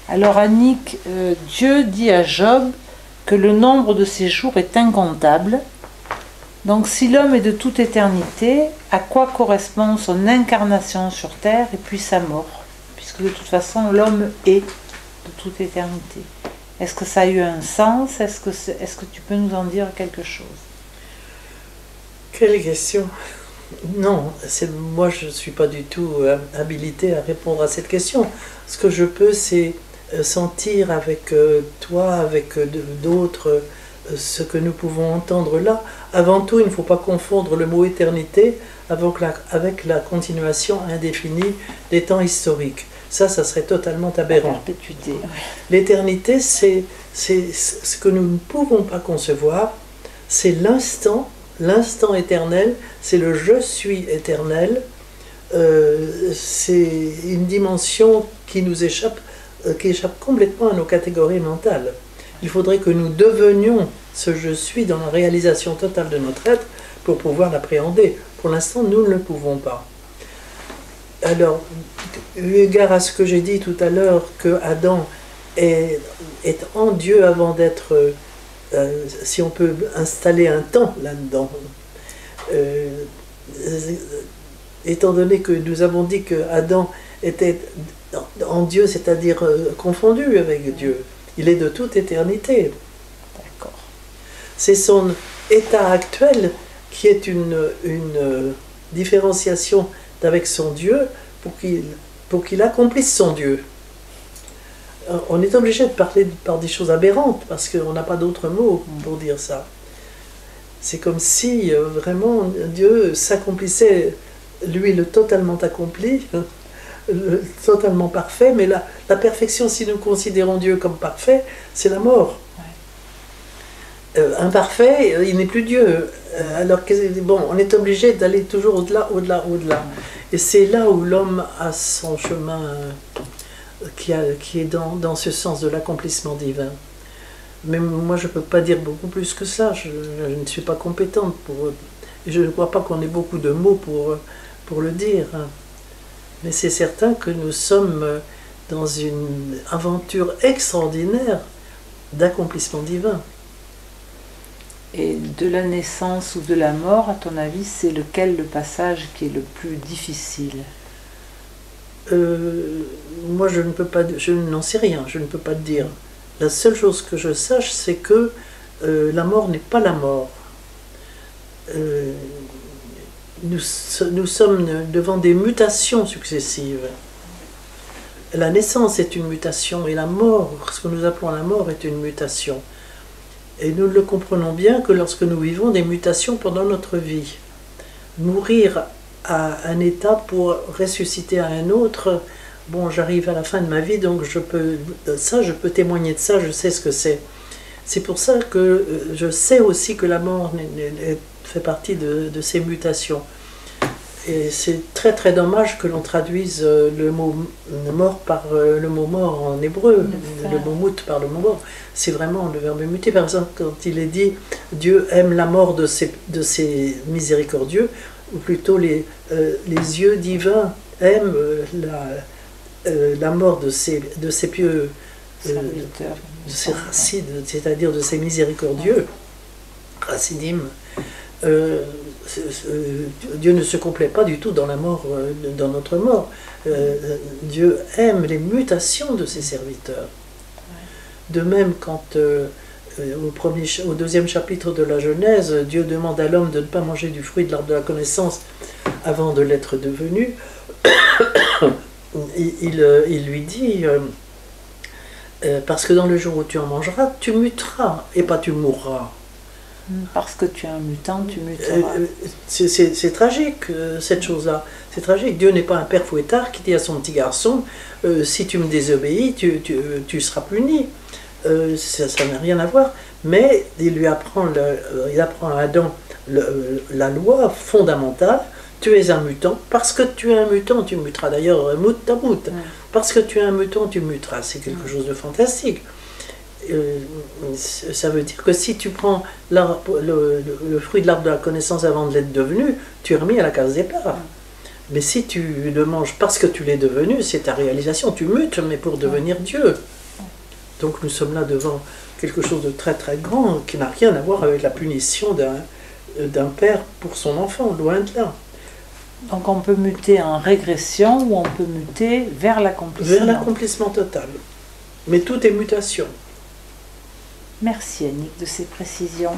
Alors Annick, Dieu dit à Job que le nombre de ses jours est incontable. Donc si l'homme est de toute éternité, à quoi correspond son incarnation sur terre et puis sa mort? Puisque de toute façon l'homme est de toute éternité. Est-ce que ça a eu un sens? Est-ce que tu peux nous en dire quelque chose? Quelle question! Non, moi je ne suis pas du tout habilité à répondre à cette question. Ce que je peux, c'est sentir avec toi, avec d'autres, ce que nous pouvons entendre là. Avant tout, il ne faut pas confondre le mot éternité avec la continuation indéfinie des temps historiques. Ça serait totalement aberrant. L'éternité, c'est ce que nous ne pouvons pas concevoir, c'est l'instant éternel, c'est le je suis éternel, c'est une dimension qui nous échappe, qui échappe complètement à nos catégories mentales. Il faudrait que nous devenions ce je suis dans la réalisation totale de notre être pour pouvoir l'appréhender. Pour l'instant, nous ne le pouvons pas. Alors, eu égard à ce que j'ai dit tout à l'heure, que Adam est en Dieu avant d'être, si on peut installer un temps là-dedans, étant donné que nous avons dit que Adam était en Dieu, c'est-à-dire confondu avec Dieu, il est de toute éternité. D'accord. C'est son état actuel qui est une différenciation d'avec son Dieu pour qu'il accomplisse son Dieu. On est obligé de parler par des choses aberrantes parce qu'on n'a pas d'autres mots pour dire ça. C'est comme si vraiment Dieu s'accomplissait, lui le totalement accompli, totalement parfait, mais la perfection, si nous considérons Dieu comme parfait, c'est la mort. Imparfait, il n'est plus Dieu. Alors que, bon, on est obligé d'aller toujours au-delà, au-delà, au-delà. Et c'est là où l'homme a son chemin qui est dans ce sens de l'accomplissement divin. Mais moi, je ne peux pas dire beaucoup plus que ça. Je ne suis pas compétente pour... Je ne crois pas qu'on ait beaucoup de mots pour le dire. Mais c'est certain que nous sommes dans une aventure extraordinaire d'accomplissement divin. Et de la naissance ou de la mort, à ton avis, c'est lequel le passage qui est le plus difficile? Moi, je ne peux pas, je n'en sais rien, je ne peux pas te dire. La seule chose que je sache, c'est que la mort n'est pas la mort. Nous sommes devant des mutations successives. La naissance est une mutation et la mort, ce que nous appelons la mort, est une mutation. Et nous ne le comprenons bien que lorsque nous vivons des mutations pendant notre vie. Mourir à un état pour ressusciter à un autre, bon, j'arrive à la fin de ma vie, donc je peux témoigner de ça, je sais ce que c'est. C'est pour ça que je sais aussi que la mort fait partie de ces mutations. Et c'est très très dommage que l'on traduise le mot mort par le mot mort en hébreu, le mot mout par le mot mort. C'est vraiment le verbe muter. Par exemple, quand il est dit Dieu aime la mort de ses miséricordieux, ou plutôt les yeux divins aiment la mort de ses pieux serviteurs, de ses racides, c'est-à-dire de ses miséricordieux, racidim. Dieu ne se complaît pas du tout dans la mort, dans notre mort. Dieu aime les mutations de ses serviteurs. De même, quand au deuxième chapitre de la Genèse, Dieu demande à l'homme de ne pas manger du fruit de l'arbre de la connaissance avant de l'être devenu, il lui dit parce que dans le jour où tu en mangeras, tu muteras et pas tu mourras. Parce que tu es un mutant, tu muteras. C'est tragique, cette chose-là. C'est tragique. Dieu n'est pas un père fouettard qui dit à son petit garçon si tu me désobéis, tu seras puni. Ça n'a rien à voir. Mais il apprend à Adam la loi fondamentale. Tu es un mutant. Parce que tu es un mutant, tu muteras. D'ailleurs, mout ta mout. Parce que tu es un mutant, tu muteras. C'est quelque chose de fantastique. Ça veut dire que si tu prends le fruit de l'arbre de la connaissance avant de l'être devenu, tu es remis à la case départ. Mais si tu le manges parce que tu l'es devenu, c'est ta réalisation, tu mutes, mais pour devenir Dieu. Donc nous sommes là devant quelque chose de très très grand qui n'a rien à voir avec la punition d'un père pour son enfant, loin de là. Donc on peut muter en régression ou on peut muter vers l'accomplissement. Vers l'accomplissement total. Mais tout est mutation. Merci Annick de ces précisions.